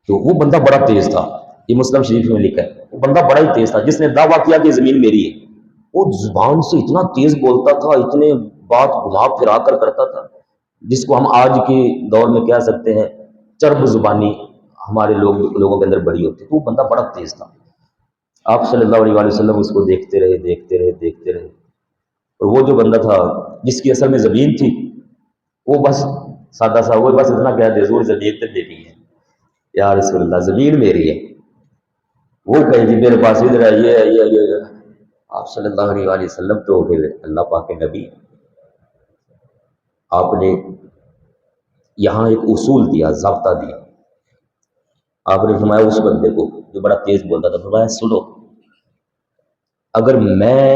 تو وہ بندہ بڑا تیز تھا، یہ مسلم شریف میں لکھا ہے، وہ بندہ بڑا ہی تیز تھا جس نے دعویٰ کیا کہ یہ زمین میری ہے، وہ زبان سے اتنا تیز بولتا تھا، اتنے بات گھما پھرا کر کرتا تھا، جس کو ہم آج کے دور میں کہہ سکتے ہیں چرب زبانی ہمارے لوگوں کے اندر بڑی ہوتی ہے، تو وہ بندہ بڑا تیز تھا۔ آپ صلی اللہ علیہ وسلم اس کو دیکھتے رہے، اور وہ جو بندہ تھا جس کی اصل میں زمین تھی، وہ بس سادہ سا وہ بس اتنا کہہ دے حضور زمین تو میری ہے، یا رسول اللہ زمین میری ہے، وہ کہے جی میرے پاس ادھر ہے، یہ آپ صلی اللہ علیہ وسلم تو پھر اللہ پاک کے نبی، آپ نے یہاں ایک اصول دیا، ضابطہ دیا۔ آپ نے فرمایا اس بندے کو جو بڑا تیز بولتا تھا، فرمایا سنو، اگر میں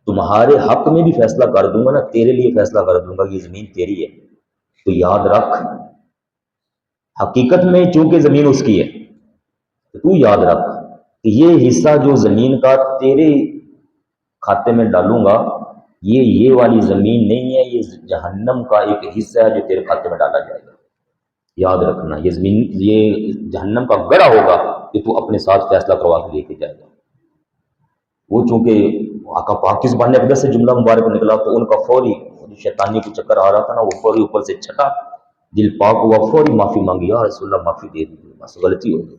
تمہارے حق میں بھی فیصلہ کر دوں گا نا، تیرے لیے فیصلہ کر دوں گا کہ یہ زمین تیری ہے، تو یاد رکھ حقیقت میں چونکہ زمین اس کی ہے، تو یاد رکھ کہ یہ حصہ جو زمین کا تیرے کھاتے میں ڈالوں گا، یہ والی زمین نہیں ہے، یہ جہنم کا ایک حصہ ہے جو تیرے کھاتے میں ڈالا جائے گا۔ یاد رکھنا یہ زمین، یہ جہنم کا گڑھا ہوگا کہ تو اپنے ساتھ فیصلہ کروا کے لے کے جائے گا۔ وہ چونکہ آقا پاک کی زبان اقدس سے جملہ مبارک نکلا تو ان کا فوری شیطانی کو چکر آ رہا تھا نا، وہ فوری اوپر سے چھٹا، دل پاک ہوا، فوری معافی مانگی، یا رسول اللہ معافی دے دیجیے، بس غلطی ہو گئی،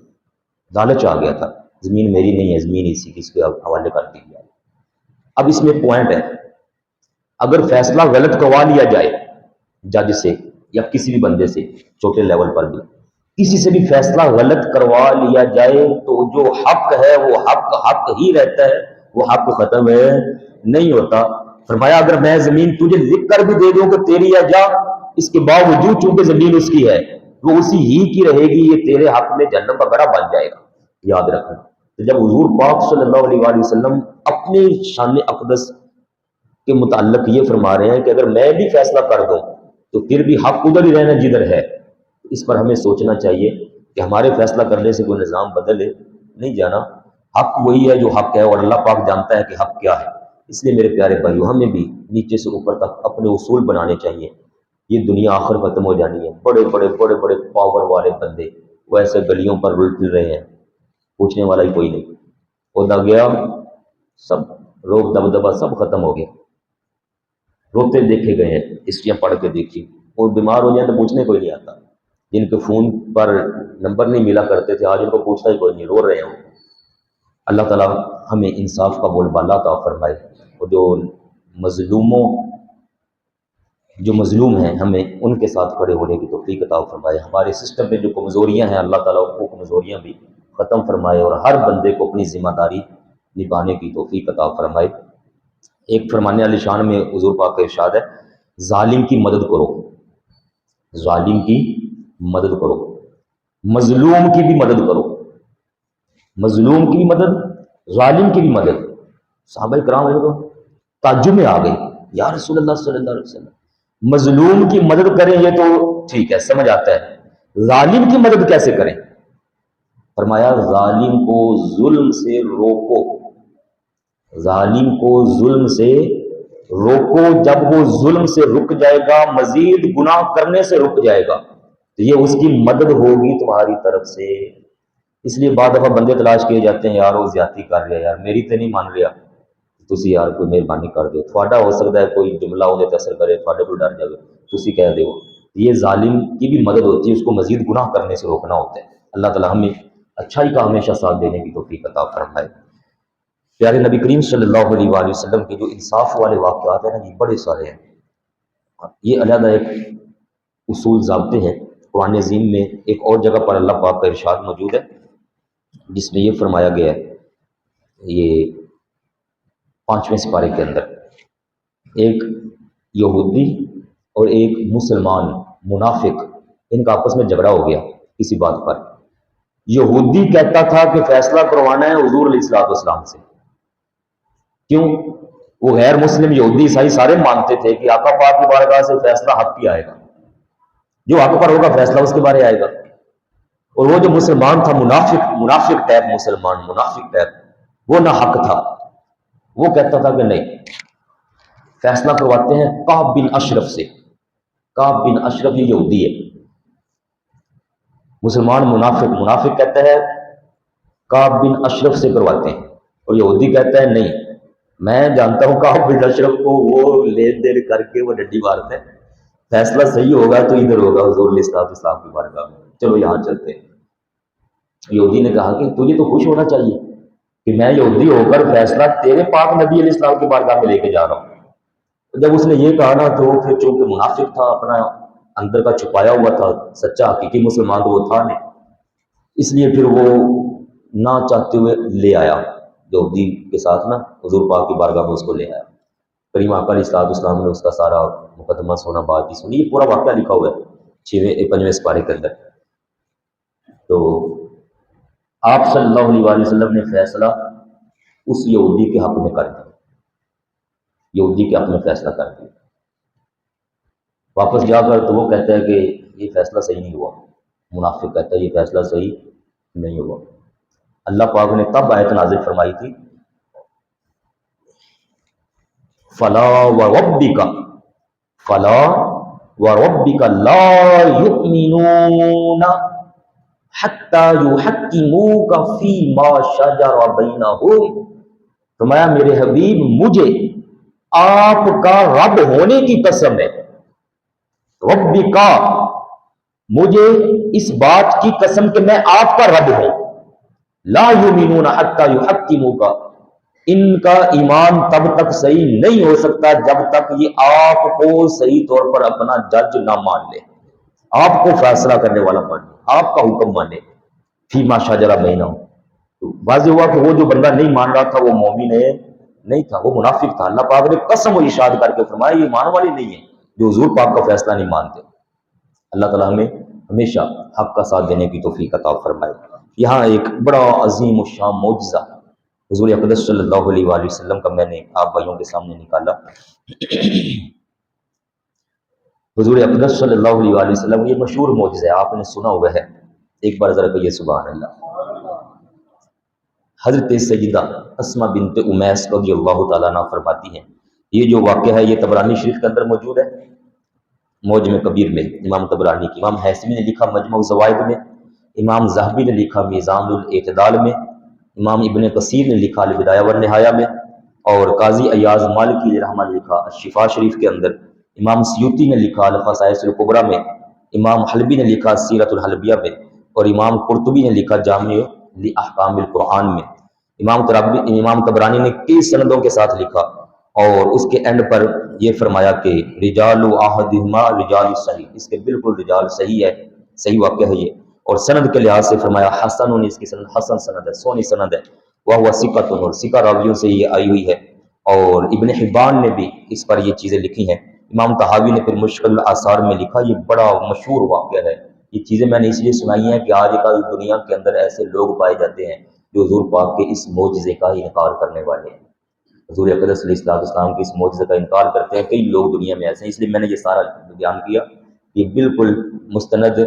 لالچ آ گیا تھا، زمین میری نہیں ہے، زمین اسی کی، اس کے حوالے کر دی گیا۔ اب اس میں پوائنٹ ہے، اگر فیصلہ غلط کروا لیا جائے جج سے یا کسی بھی بندے سے، چھوٹے لیول پر بھی کسی سے بھی فیصلہ غلط کروا لیا جائے تو جو حق ہے وہ حق ہی رہتا ہے، وہ حق ختم ہے نہیں ہوتا۔ فرمایا اگر میں زمین تجھے لکھ کر بھی دے دوں کہ تیری ہے، جا، اس کے باوجود چونکہ زمین اس کی ہے وہ اسی ہی کی رہے گی، یہ تیرے حق میں جہنم کا گڑھا بن جائے گا، یاد رکھنا۔ تو جب حضور پاک صلی اللہ علیہ وسلم اپنے شان اقدس کے متعلق یہ فرما رہے ہیں کہ اگر میں بھی فیصلہ کر دوں تو پھر بھی حق ادھر ہی رہنا جدھر ہے، اس پر ہمیں سوچنا چاہیے کہ ہمارے فیصلہ کرنے سے کوئی نظام بدلے نہیں جانا، حق وہی ہے جو حق ہے، اور اللہ پاک جانتا ہے کہ حق کیا ہے۔ اس لیے میرے پیارے بھائیو، ہمیں بھی نیچے سے اوپر تک اپنے اصول بنانے چاہیے۔ یہ دنیا آخر ختم ہو جانی ہے، بڑے پاور والے بندے وہ ایسے گلیوں پر رل پھر رہے ہیں، پوچھنے والا ہی کوئی نہیں، خدا گیا، سب روک دبدبا سب ختم ہو گیا، روتے دیکھے گئے ہیں، ہسٹریاں پڑھ کے دیکھی، وہ بیمار ہو جائیں تو پوچھنے کوئی نہیں آتا، جن کے فون پر نمبر نہیں ملا کرتے تھے آج ان کو پوچھنا ہی کوئی نہیں، رو رہے ہیں وہ۔ اللہ تعالیٰ ہمیں انصاف کا بول بالا عطا فرمائے، اور جو مظلوم ہیں ہمیں ان کے ساتھ کھڑے ہونے کی توفیق عطا فرمائے، ہمارے سسٹم میں جو کمزوریاں ہیں اللہ تعالیٰ وہ کمزوریاں بھی ختم فرمائے، اور ہر بندے کو اپنی ذمہ داری نبھانے کی توفیق عطا فرمائے۔ ایک فرمان علی شان میں حضور پاک کا ارشاد ہے، ظالم کی مدد کرو، ظالم کی مدد کرو، مظلوم کی بھی مدد کرو، مظلوم کی بھی مدد، ظالم کی بھی مدد۔ صحابہ کرام کو تعجب میں آ گئی، یا رسول اللہ صلی اللہ علیہ وسلم مظلوم کی مدد کریں یہ تو ٹھیک ہے، سمجھ آتا ہے، ظالم کی مدد کیسے کریں؟ فرمایا ظالم کو ظلم سے روکو، ظالم کو ظلم سے روکو، جب وہ ظلم سے رک جائے گا، مزید گناہ کرنے سے رک جائے گا، تو یہ اس کی مدد ہوگی تمہاری طرف سے۔ اس لیے بعض دفعہ بندے تلاش کیے جاتے ہیں، یار وہ زیادتی کر رہے یار میری تو نہیں مان رہا، تسی یار کوئی مہربانی کر دو، تھوڑا ہو سکتا ہے کوئی جملہ ہو تے اثر کرے، تھوڑے کو ڈر جائے، تسی کہہ دو، یہ ظالم کی بھی مدد ہوتی ہے، اس کو مزید گناہ کرنے سے روکنا ہوتا ہے۔ اللہ تعالیٰ ہمیں اچھائی کا ہمیشہ ساتھ دینے کی توفیق عطا فرمائے۔ پیارے نبی کریم صلی اللہ علیہ وآلہ وسلم کے جو انصاف والے واقعات ہیں نا، یہ بڑے سارے ہیں، یہ علیحدہ ایک اصول ضابطے ہیں۔ قرآن عظیم میں ایک اور جگہ پر اللہ پاک کا ارشاد موجود ہے جس میں یہ فرمایا گیا ہے، یہ 5ویں سپارے کے اندر، ایک یہودی اور ایک مسلمان منافق، ان کا آپس میں جھگڑا ہو گیا کسی بات پر۔ یہودی کہتا تھا کہ فیصلہ کروانا ہے حضور علیہ الصلوۃ والسلام سے، کیوں؟ وہ غیر مسلم یہودی عیسائی سارے مانتے تھے کہ آقا پاک کی بارگاہ سے فیصلہ حق کی آئے گا، جو حق پر ہوگا فیصلہ اس کے بارے آئے گا۔ اور وہ جو مسلمان تھا، منافق ٹائپ مسلمان، منافق ٹائپ، وہ نہ حق تھا، وہ کہتا تھا کہ نہیں، فیصلہ کرواتے ہیں کعب بن اشرف سے۔ کعب بن اشرف یہ یہودی ہے، مسلمان منافق کہتا ہے کعب بن اشرف سے کرواتے ہیں، اور یہودی کہتا ہے نہیں، میں جانتا ہوں کعب بن اشرف کو، وہ لین دین کر کے وہ ڈنڈی مارتا ہے، فیصلہ صحیح ہوگا تو ادھر ہوگا حضور علیہ الصلوۃ والسلام کی بارگاہ میں۔ چلو یہاں چلتے ہیں۔ یہودی نے کہا کہ تجھے تو خوش ہونا چاہیے کہ میں یہودی ہو کر فیصلہ تیرے پاک نبی علیہ السلام کی بارگاہ میں لے کے جا رہا ہوں۔ جب اس نے یہ کہا نا تو پھر چونکہ منافق تھا، اپنا اندر کا چھپایا ہوا تھا، سچا حقیقی مسلمان تو وہ تھا نہیں، اس لیے پھر وہ نہ چاہتے ہوئے لے آیا یہودی کے ساتھ نا حضور پاک کی بارگاہ میں اس کو لے آیا۔ کریم آقا علیہ الصلوۃ والسلام نے اس کا سارا مقدمہ سنا، بات کی سنی، یہ پورا واقعہ لکھا ہوا ہے 5ویں سپارے کے اندر۔ تو آپ صلی اللہ علیہ وآلہ وسلم نے فیصلہ اس یہودی کے حق میں کر دیا، یہودی کے حق میں فیصلہ کر دیا۔ واپس جا کر تو وہ کہتا ہے کہ یہ فیصلہ صحیح نہیں ہوا، منافق کہتا ہے یہ فیصلہ صحیح نہیں ہوا۔ اللہ پاک نے تب آیت نازل فرمائی تھی فلا وربک فلا وربک لا یؤمنون حتی یحکموک فیما شجر بینہم، فرمایا میرے حبیب مجھے آپ کا رب ہونے کی قسم ہے، ربکا مجھے اس بات کی قسم کہ میں آپ کا رب ہوں، لا یؤمنون حتی یحکموک، ان کا ایمان تب تک صحیح نہیں ہو سکتا جب تک یہ آپ کو صحیح طور پر اپنا جج نہ مان لے، آپ کو فیصلہ کرنے والا مانے، آپ کا حکم مانے، فیما شجر بینہم۔ تو واضح ہوا کہ وہ جو بندہ نہیں مان رہا تھا وہ مومن نہیں تھا، وہ منافق تھا۔ اللہ پاک نے قسم و ارشاد کر کے فرمایا یہ ایمان والے نہیں ہیں جو حضور پاک کا فیصلہ نہیں مانتے۔ اللہ تعالیٰ ہمیں ہمیشہ حق کا ساتھ دینے کی توفیق عطا فرمائے۔ یہاں ایک بڑا عظیم الشان معجزہ حضور اقدس صلی اللہ علیہ وآلہ وسلم کا میں نے آپ بھائیوں کے سامنے نکالا۔ حضور اقدس صلی اللہ علیہ وآلہ وسلم یہ مشہور معجزہ ہے، آپ نے سنا ہوا ہے، ایک بار ذرا کہیے سبحان اللہ۔ حضرت سیدہ اسماء بنت امیس رضی اللہ تعالیٰ عنہ فرماتی ہیں، یہ جو واقعہ ہے یہ طبرانی شریف کے اندر موجود ہے، معجم کبیر میں امام طبرانی کی، امام حیثمی نے لکھا مجمع الزوائد میں، امام ذہبی نے لکھا میزان الاعتدال میں، امام ابن کثیر نے لکھا البدایہ والنہایہ میں، اور قاضی ایاز مالکی علیہ رحمہ نے لکھا الشفاء شریف کے اندر، امام سیوطی نے لکھا الخصائص الکبریٰ میں، امام حلبی نے لکھا سیرت الحلبیہ میں، اور امام قرطبی نے لکھا جامع لاحکام القرآن میں۔ امام طبرانی نے کئی سندوں کے ساتھ لکھا اور اس کے اینڈ پر یہ فرمایا کہ رجال احدہما رجال صحیح، اس کے بالکل رجال صحیح ہے، صحیح واقعہ ہے یہ، اور سند کے لحاظ سے فرمایا حسن، اس کی سند حسن سند ہے، سونی سند ہے، وہ ثقۃ، اور ثقہ راویوں سے یہ آئی ہوئی ہے، اور ابن حبان نے بھی اس پر یہ چیزیں لکھی ہیں۔ امام طحاوی نے پھر مشکل الاثار میں لکھا، یہ بڑا مشہور واقعہ ہے، یہ چیزیں میں نے اس لیے سنائی ہیں کہ آج کل دنیا کے اندر ایسے لوگ پائے جاتے ہیں جو حضور پاک کے اس معجزے کا ہی انکار کرنے والے ہیں، حضور اقدس علیہ السلام کے اس معجزے کا انکار کرتے ہیں، کئی لوگ دنیا میں ایسے ہیں، اس لیے میں نے یہ سارا بیان کیا، یہ بالکل مستند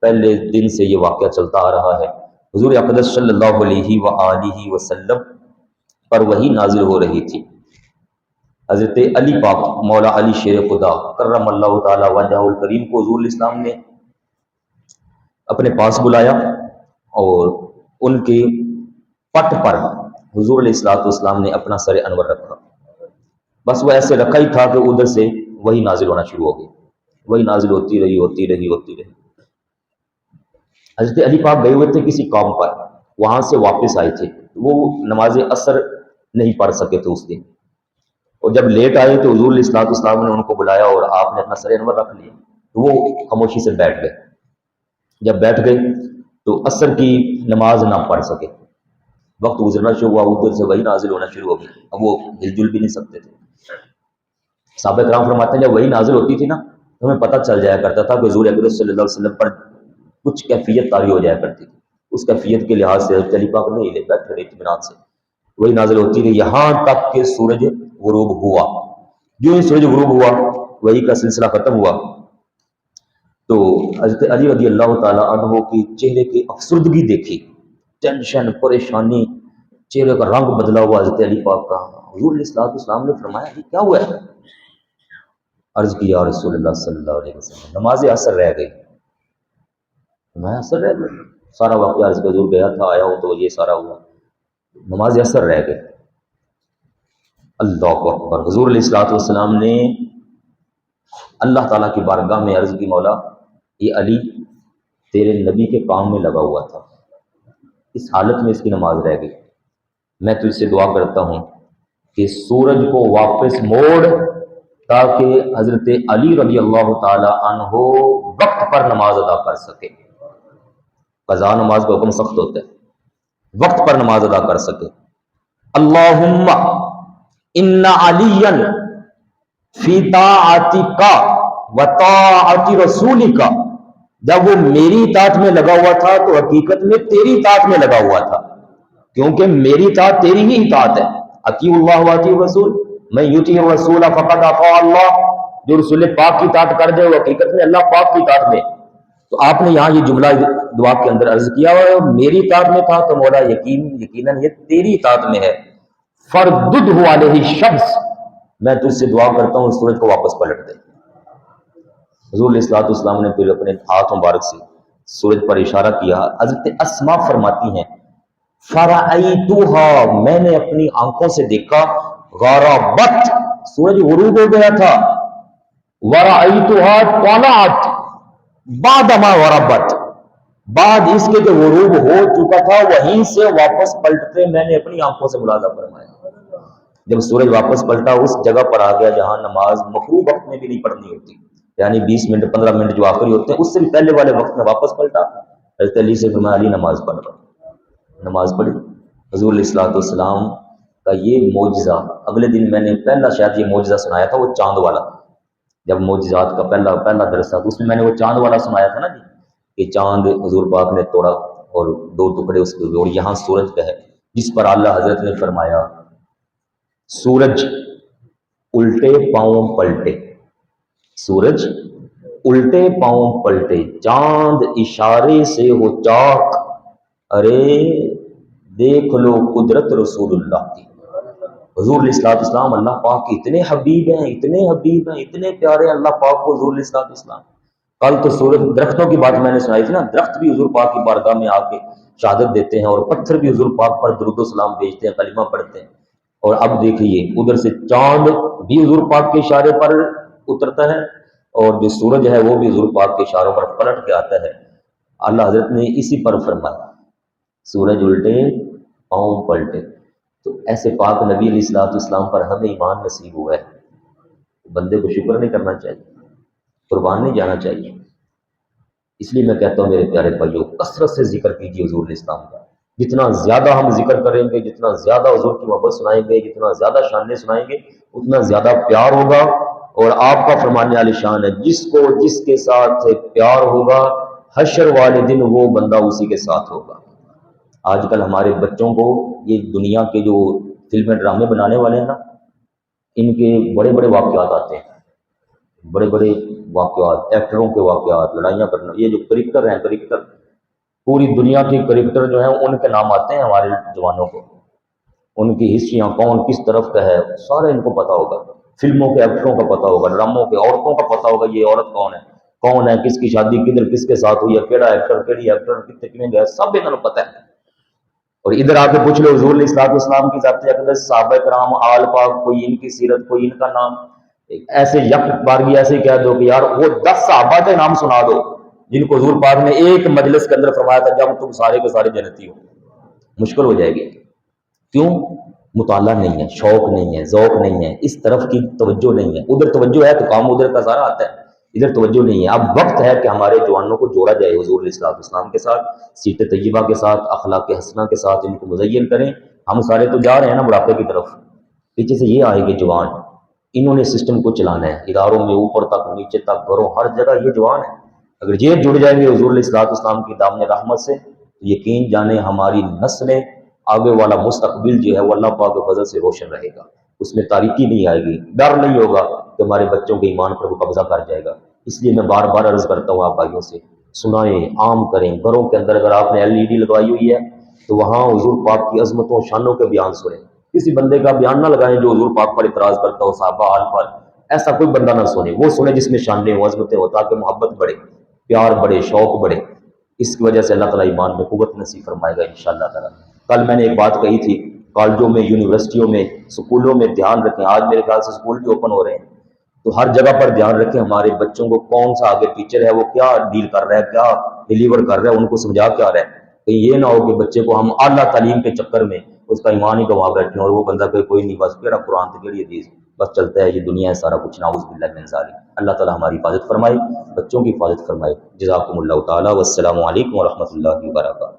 پہلے دن سے یہ واقعہ چلتا آ رہا ہے۔ حضور اقدس صلی اللہ علیہ وآلہ وسلم پر وحی نازل ہو رہی تھی، حضرت علی پاک مولا علی شیر خدا کرم اللہ تعالی وجہہ الکریم کو حضور علیہ السلام نے اپنے پاس بلایا اور ان کے پٹ پر حضور علیہ السلام نے اپنا سر انور رکھا، بس وہ ایسے رکھا ہی تھا کہ ادھر سے وہی نازل ہونا شروع ہو گئی، وہی نازل ہوتی رہی۔ حضرت علی پاک گئے ہوئے تھے کسی کام پر، وہاں سے واپس آئے تھے، وہ نماز عصر نہیں پڑھ سکے تھے اس دن، اور جب لیٹ آئے تو حضور علیہ السلام نے ان کو بلایا اور آپ نے اپنا سر انور رکھ لیا، تو وہ خاموشی سے بیٹھ گئے۔ جب بیٹھ گئے تو عصر کی نماز نہ پڑھ سکے، وقت گزرنا شروع ہوا، ادھر سے وہی نازل ہونا شروع ہو گئی، اب وہ ہل جل بھی نہیں سکتے تھے۔ صحابہ کرام فرماتے ہیں جب وہی نازل ہوتی تھی نا تو ہمیں پتہ چل جایا کرتا تھا کہ حضور اقدس صلی اللہ علیہ وسلم پر کچھ کیفیت طاری ہو جایا کرتی تھی، اس کیفیت کے لحاظ سے حضرت علی پاک نہیں ہلے، بیٹھے رہے اطمینان سے، وہی نازل ہوتی رہی یہاں تک کہ سورج غروب ہوا۔ جو ہی سورج غروب ہوا وہی کا سلسلہ ختم ہوا تو حضرت علی رضی اللہ تعالیٰ عنہ کی چہرے کی افسردگی دیکھی، ٹینشن، پریشانی، چہرے کا رنگ بدلا ہوا حضرت علی پاک کا۔ حضور علیہ السلام نے فرمایا یہ کیا ہوا ہے؟ عرض کی یا رسول اللہ صلی اللہ علیہ وسلم نماز عصر رہ گئی۔ میں عصر رہ گئی، سارا واقعہ عرض کے حضور گیا تھا، آیا ہوں تو یہ سارا ہوا، نماز عصر رہ گئی۔ اللہ اکبر، حضور علیہ السلام نے اللہ تعالیٰ کی بارگاہ میں عرض کی مولا یہ علی تیرے نبی کے کام میں لگا ہوا تھا، اس حالت میں اس کی نماز رہ گئی۔ میں تجھ سے دعا کرتا ہوں کہ سورج کو واپس موڑ تاکہ حضرت علی رضی اللہ تعالی عنہ وقت پر نماز ادا کر سکے۔ قضا نماز کا حکم سخت ہوتا ہے، وقت پر نماز ادا کر سکے۔ اللہم ان علیا فی طاعتک و طاعت رسولک، جب وہ میری اطاعت میں لگا ہوا تھا تو حقیقت میں تیری اطاعت میں لگا ہوا تھا، کیونکہ میری اطاعت تیری ہی اطاعت ہے۔ اطیعوا اللہ واطیعوا الرسول، من یطیع الرسول فقد اطاع اللہ، جو رسول پاک کی اطاعت کر دے وہ حقیقت میں اللہ پاک کی اطاعت میں۔ تو آپ نے یہاں یہ جملہ دعا کے اندر عرض کیا ہوا میری اطاعت میں تھا تو مولا یقیناً یہ تیری اطاعت میں ہے۔ فرددہ علیہ الشمس، میں تجھ سے دعا کرتا ہوں سورج کو واپس پلٹ دے۔ حضور علیہ الصلوۃ والسلام نے پھر اپنے ہاتھ مبارک سے سورج پر اشارہ کیا۔ حضرت اسما فرماتی ہیں فرأیتها، میں نے اپنی آنکھوں سے دیکھا، غربت، سورج غروب ہو گیا تھا، ورأیتها طلعت بعدما غربت، بعد اس کے کہ غروب ہو چکا تھا وہیں سے واپس پلٹتے میں نے اپنی آنکھوں سے ملاحظہ فرمایا۔ جب سورج واپس پلٹا اس جگہ پر آ گیا جہاں نماز مکروہ وقت میں بھی نہیں پڑھنی ہوتی، یعنی 20 منٹ 15 منٹ جو آخری ہوتے ہیں اس سے بھی پہلے والے وقت میں واپس پلٹا۔ حضرت علی سے فرمایا علی نماز پڑھ رہا، نماز پڑھی۔ حضور علیہ الصلوۃ والسلام کا یہ معجزہ، اگلے دن میں نے پہلا شاید یہ معجزہ سنایا تھا، وہ چاند والا، جب معجزات کا پہلا درس تھا اس میں نے وہ چاند والا سنایا تھا نا جی، کہ چاند حضور پاک نے توڑا اور 2 ٹکڑے اس کے ہوئے، اور یہاں سورج کا ہے جس پر اللہ حضرت نے فرمایا سورج الٹے پاؤں پلٹے، سورج الٹے پاؤں پلٹے، چاند اشارے سے ہو چاک، ارے دیکھ لو قدرت رسول اللہ کی۔ حضور علیہ الصلوۃ والسلام اللہ پاک کے اتنے حبیب ہیں، اتنے حبیب ہیں، اتنے پیارے ہیں اللہ پاک کو حضور علیہ الصلوۃ والسلام۔ کل تو سورج درختوں کی بات میں نے سنائی تھی نا، درخت بھی حضور پاک کی بارگاہ میں آ کے شہادت دیتے ہیں، اور پتھر بھی حضور پاک پر درود و سلام بھیجتے ہیں، کلمہ پڑھتے ہیں۔ اور اب دیکھیے ادھر سے چاند بھی حضور پاک کے اشارے پر اترتا ہے، اور جو سورج ہے وہ بھی حضور پاک کے اشاروں پر پلٹ کے آتا ہے۔ اللہ حضرت نے اسی پر فرمایا سورج الٹے پاؤں پلٹے۔ تو ایسے پاک نبی علیہ الصلوۃ والسلام پر ہمیں ایمان نصیب ہوا ہے، بندے کو شکر نہیں کرنا چاہیے، قربان نہیں جانا چاہیے۔ اس لیے میں کہتا ہوں میرے پیارے بھائیوں، کثرت سے ذکر کیجیے حضور علیہ السلام کا، جتنا زیادہ ہم ذکر کریں گے، جتنا زیادہ حضور کی محبت سنائیں گے، جتنا زیادہ شانیں سنائیں گے، اتنا زیادہ پیار ہوگا۔ اور آپ کا فرمانے والی شان ہے جس کو جس کے ساتھ پیار ہوگا حشر والے دن وہ بندہ اسی کے ساتھ ہوگا۔ آج کل ہمارے بچوں کو یہ دنیا کے جو فلمیں ڈرامے بنانے والے ہیں نا، ان کے بڑے بڑے واقعات آتے ہیں، بڑے بڑے واقعات، ایکٹروں کے واقعات، لڑائیاں کرنا، یہ جو کرکٹر ہیں، کرکٹر پوری دنیا کے کرکٹر جو ہیں ان کے نام آتے ہیں ہمارے جوانوں کو، ان کی ہسٹریاں کون کس طرف کا ہے سارے ان کو پتہ ہوگا، فلموں کے ایکٹروں کا پتہ ہوگا، ڈراموں کے عورتوں کا پتہ ہوگا، یہ عورت کون ہے، کس کی شادی کدھر کس کے ساتھ ہوئی ہے، کیڑا ایکٹر کیڑی ایکٹر کتنے کتنے گئے، سب انہوں نے پتہ ہے۔ اور ادھر آ کے پوچھ لو حضور علیہ الصلوۃ والسلام کی ذات اقدس، صحابہ کرام، آل پاک، کوئی ان کی سیرت، کوئی ان کا نام، ایسے یک بارگی ایسے ہی کہہ دو کہ یار وہ 10 صحابہ کے نام سنا دو جن کو حضور پاک نے ایک مجلس کے اندر فرمایا تھا جب تم سارے کے سارے جنتی ہو، مشکل ہو جائے گی۔ کیوں؟ مطالعہ نہیں ہے، شوق نہیں ہے، ذوق نہیں ہے، اس طرف کی توجہ نہیں ہے، ادھر توجہ ہے تو کام ادھر کا سارا آتا ہے، ادھر توجہ نہیں ہے۔ اب وقت ہے کہ ہمارے جوانوں کو جوڑا جائے حضور علیہ الصلوۃ والسلام کے ساتھ، سیرت طیبہ کے ساتھ، اخلاق حسنہ کے ساتھ، ان کو مزین کریں۔ ہم سارے تو جا رہے ہیں نا بڑھاپے کی طرف، پیچھے سے یہ آئے گے جوان، انہوں نے سسٹم کو چلانا ہے، اداروں میں اوپر تک نیچے تک گھروں ہر جگہ یہ جوان ہے۔ اگر یہ جڑ جائیں گے حضور علیہ الصلوۃ والسلام کی دامن رحمت سے تو یقین جانے ہماری نسلیں، آگے والا مستقبل جو ہے وہ اللہ پاک کے فضل سے روشن رہے گا، اس میں تاریکی نہیں آئے گی، ڈر نہیں ہوگا کہ ہمارے بچوں کے ایمان پر وہ قبضہ کر جائے گا۔ اس لیے میں بار بار عرض کرتا ہوں آپ بھائیوں سے، سنائیں، عام کریں، گھروں کے اندر اگر آپ نے LED لگوائی ہوئی ہے تو وہاں حضور پاک کی عظمتوں شانوں کے بیان سنیں، کسی بندے کا بیان نہ لگائیں جو حضور پاک پر اعتراض کرتا ہو، صحابہ آل پر، ایسا کوئی بندہ نہ سنے، وہ سنے جس میں شانیں ہو، عظمتیں ہو، تاکہ محبت بڑھے، پیار بڑھے، شوق بڑھے۔ اس کی وجہ سے اللہ تعالیٰ ایمان میں قوت نصیب فرمائے گا انشاءاللہ تعالیٰ۔ کل میں نے ایک بات کہی تھی، کالجوں میں، یونیورسٹیوں میں، سکولوں میں دھیان رکھیں، آج میرے خیال سے سکول بھی اوپن ہو رہے ہیں، تو ہر جگہ پر دھیان رکھیں ہمارے بچوں کو کون سا آگے ٹیچر ہے وہ کیا ڈیل کر رہا ہے، کیا ڈیلیور کر رہا ہے، ان کو سمجھا کیا رہا ہے، کہ یہ نہ ہو کہ بچے کو ہم اعلیٰ تعلیم کے چکر میں اس کا ایمان ہی گنوا بیٹھے اور وہ بندہ کہ کوئی نہیں بس کیڑا قرآن تو کیڑی حدیث بس چلتا ہے، یہ دنیا ہے سارا کچھ، نعوذ باللہ من ذالک۔ اللہ تعالی ہماری حفاظت فرمائے، بچوں کی حفاظت فرمائے۔ جزاکم اللہ تعالی، والسلام علیکم ورحمۃ اللہ وبرکاتہ۔